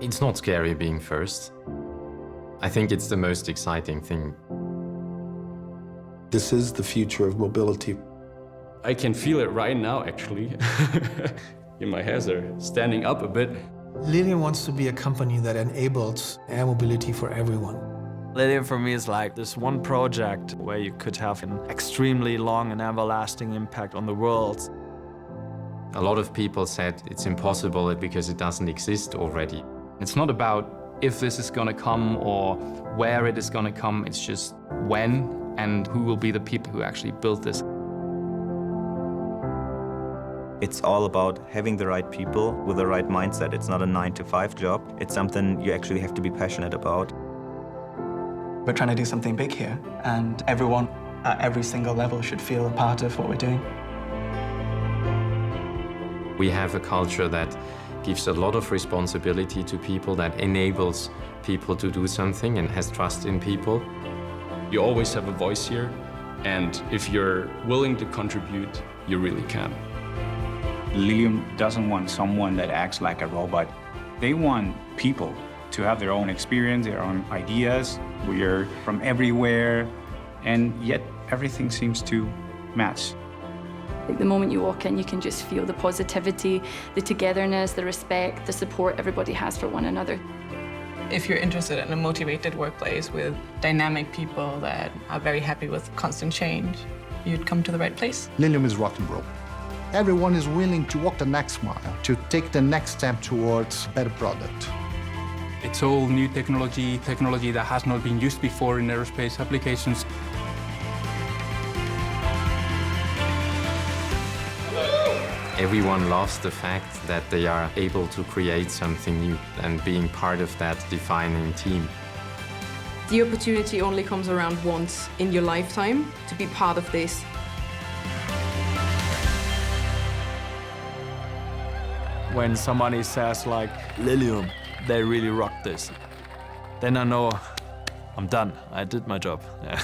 It's not scary being first. I think it's the most exciting thing. This is the future of mobility. I can feel it right now, actually. My hairs are standing up a bit. Lilium wants to be a company that enables air mobility for everyone. Lilium for me is like this one project where you could have an extremely long and everlasting impact on the world. A lot of people said it's impossible because it doesn't exist already. It's not about if this is going to come or where it is going to come, it's just when and who will be the people who actually build this. It's all about having the right people with the right mindset. It's not a 9-to-5 job. It's something you actually have to be passionate about. We're trying to do something big here, and everyone at every single level should feel a part of what we're doing. We have a culture that gives a lot of responsibility to people, that enables people to do something and has trust in people. You always have a voice here, and if you're willing to contribute, you really can. Lilium doesn't want someone that acts like a robot. They want people to have their own experience, their own ideas. We're from everywhere, and yet everything seems to match. Like the moment you walk in, you can just feel the positivity, the togetherness, the respect, the support everybody has for one another. If you're interested in a motivated workplace with dynamic people that are very happy with constant change, you'd come to the right place. Lilium is rock and roll. Everyone is willing to walk the next mile, to take the next step towards a better product. It's all new technology that has not been used before in aerospace applications. Everyone loves the fact that they are able to create something new and being part of that defining team. The opportunity only comes around once in your lifetime to be part of this. When somebody says like, Lilium, they really rock this, then I know I'm done. I did my job. Yeah.